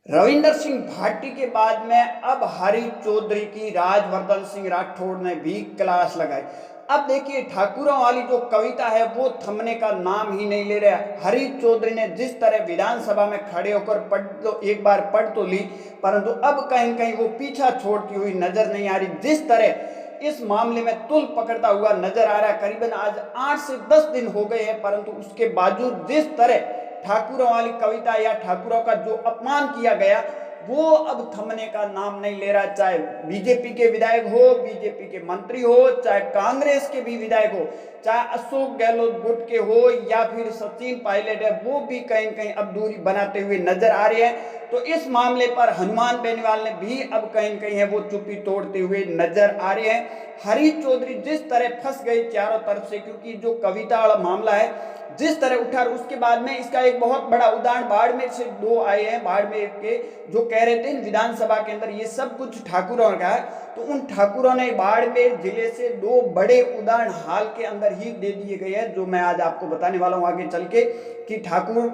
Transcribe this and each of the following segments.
रविंदर सिंह भाटी के बाद में अब हरी चौधरी की राजवर्धन सिंह राठौड़ ने भी क्लास लगाई। अब देखिए ठाकुरों वाली जो कविता है वो थमने का नाम ही नहीं ले रहा। हरी चौधरी ने जिस तरह विधानसभा में खड़े होकर पढ़ तो एक बार पढ़ तो ली, परंतु अब कहीं कहीं वो पीछा छोड़ती हुई नजर नहीं आ रही। जिस तरह इस मामले में तुल पकड़ता हुआ नजर आ रहा है, करीबन आज 8 से 10 दिन हो गए हैं, परंतु उसके बावजूद जिस तरह ठाकुरों वाली कविता या ठाकुरों का जो अपमान किया गया वो अब थमने का नाम नहीं ले रहा। चाहे बीजेपी के विधायक हो, बीजेपी के मंत्री हो, चाहे कांग्रेस के भी विधायक हो, चाहे अशोक गहलोत गुट के हो या फिर सचिन पायलट है, वो भी कहीं कहीं अब दूरी बनाते हुए नजर आ रहे हैं। तो इस मामले पर हनुमान बेनीवाल ने भी अब कहीं कहीं है वो चुप्पी तोड़ते हुए नजर आ रहे हैं। हरी चौधरी जिस तरह फंस गई चारों तरफ से, क्योंकि जो कविता वाला मामला है जिस तरह उठा, उसके बाद में इसका एक बहुत बड़ा उदाहरण बाड़मेर से दो आए हैं। बाड़मेर के जो कह रहे थे विधानसभा के अंदर ये सब कुछ ठाकुरों का है, तो उन ठाकुरों ने बाड़मेर जिले से दो बड़े उदाहरण हाल के अंदर ही दे दिए गए हैं, जो मैं आज आपको बताने वाला हूं आगे चल के कि ठाकुर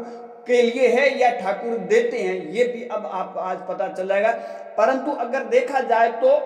के लिए है या ठाकुर देते हैं, ये भी अब आप आज पता चल जाएगा। परंतु अगर देखा जाए तो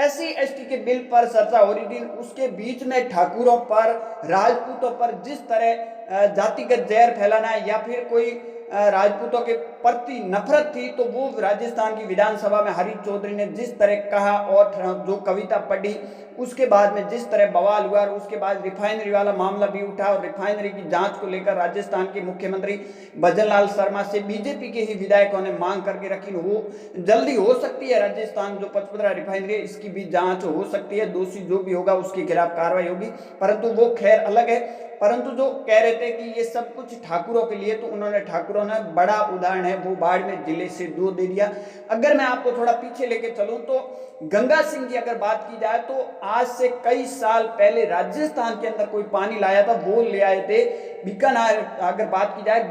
SC/ST के बिल पर चर्चा हो रही थी, उसके बीच में ठाकुरों पर, राजपूतों पर जिस तरह जातिगत जहर फैलाना है या फिर कोई राजपूतों के प्रति नफरत थी, तो वो राजस्थान की विधानसभा में हरी चौधरी ने जिस तरह कहा और जो कविता पढ़ी उसके बाद में जिस तरह बवाल हुआ, और उसके बाद रिफाइनरी वाला मामला भी उठा और रिफाइनरी की जांच को लेकर राजस्थान के मुख्यमंत्री भजनलाल शर्मा से बीजेपी के ही विधायकों ने मांग करके रखी। वो जल्दी हो सकती है, राजस्थान जो पचपदरा रिफाइनरी है इसकी भी जांच हो सकती है, दोषी जो भी होगा उसके खिलाफ कार्रवाई होगी, परंतु वो खैर अलग है। परंतु जो कह रहे थे कि ये सब कुछ ठाकुरों के लिए, तो उन्होंने ठाकुरों ने बड़ा उदाहरण है वो बाड़मेर जिले से दो दे दिया। अगर मैं आपको थोड़ा पीछे लेके चलूं तो गंगा सिंह की अगर बात की जाए तो आज से कई साल पहले राजस्थान के अंदर कोई पानी लाया था, वो ले आए थे बीकानेर। अगर बात की जाए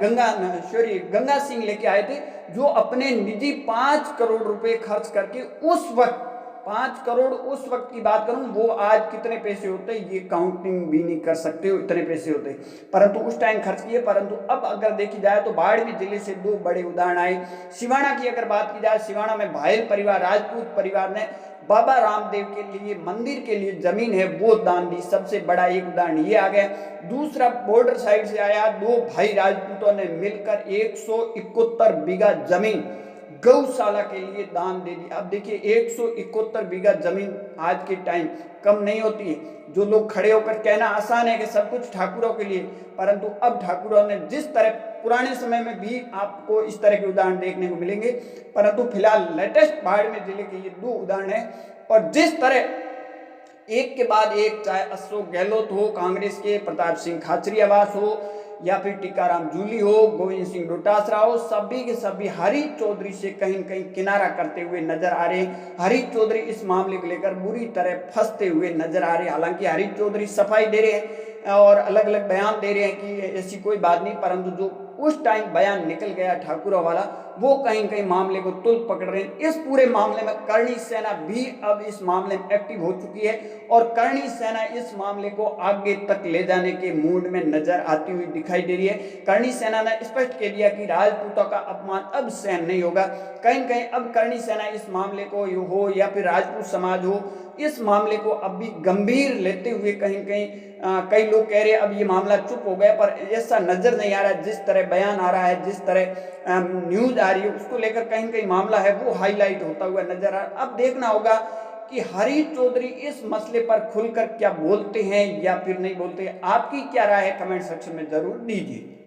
गंगा सिंह लेके आए थे, जो अपने निजी 5 करोड़ रुपए खर्च करके उस वक्त 5 करोड़ उस वक्त की बात करूं, वो आज कितने पैसे होते हैं ये काउंटिंग भी नहीं कर सकते हो, इतने पैसे होते, परंतु उस टाइम खर्च किए। परंतु अब अगर देखी जाए तो बाड़मेर जिले से दो बड़े उदाहरण आए। सिवाना की अगर बात की जाए, सिवाना में भायल परिवार, राजपूत परिवार ने बाबा रामदेव के लिए मंदिर के लिए जमीन है वो दान दी, सबसे बड़ा एक उदाहरण ये आ गया। दूसरा बॉर्डर साइड से आया, दो भाई राजपूतों ने मिलकर 171 बीघा जमीन गौशाला के लिए दान दे दी। अब देखिए 171 बीघा जमीन आज के टाइम कम नहीं होती है। जो लोग खड़े होकर कहना आसान है कि सब कुछ ठाकुरों के लिए, परंतु अब ठाकुरों ने जिस तरह, पुराने समय में भी आपको इस तरह के उदाहरण देखने को मिलेंगे, परंतु फिलहाल लेटेस्ट बाड़मेर जिले के ये दो उदाहरण है। और जिस तरह एक के बाद एक, चाहे अशोक गहलोत हो, कांग्रेस के प्रताप सिंह खाचरियावास हो या फिर टीकाराम जूली हो, गोविंद सिंह डोटासरा हो, सभी के सभी हरी चौधरी से कहीं कहीं किनारा करते हुए नजर आ रहे हैं। हरी चौधरी इस मामले को लेकर बुरी तरह फंसते हुए नजर आ रहे हैं। हालांकि हरी चौधरी सफाई दे रहे हैं और अलग अलग बयान दे रहे हैं कि ऐसी कोई बात नहीं, परंतु जो उस टाइम बयान निकल गया ठाकुरों वाला, वो कहीं कहीं मामले को तुल पकड़ रहे हैं। इस पूरे मामले में करणी सेना भी अब इस मामले में एक्टिव हो चुकी है और करणी सेना इस मामले को आगे तक ले जाने के मूड में नजर आती हुई दिखाई दे रही है। करणी सेना ने स्पष्ट कह दिया कि राजपूतों का अपमान अब सहन नहीं होगा। कहीं कहीं अब करणी सेना इस मामले को हो या फिर राजपूत समाज हो, इस मामले को अब भी गंभीर लेते हुए कहीं कहीं कई लोग कह रहे हैं अब ये मामला चुप हो गया, पर ऐसा नजर नहीं आ रहा है। जिस तरह बयान आ रहा है, जिस तरह न्यूज आ रही है, उसको लेकर कहीं कहीं मामला है वो हाईलाइट होता हुआ नजर आ रहा है। अब देखना होगा कि हरी चौधरी इस मसले पर खुलकर क्या बोलते हैं या फिर नहीं बोलते। आपकी क्या राय है, कमेंट सेक्शन में जरूर दीजिए।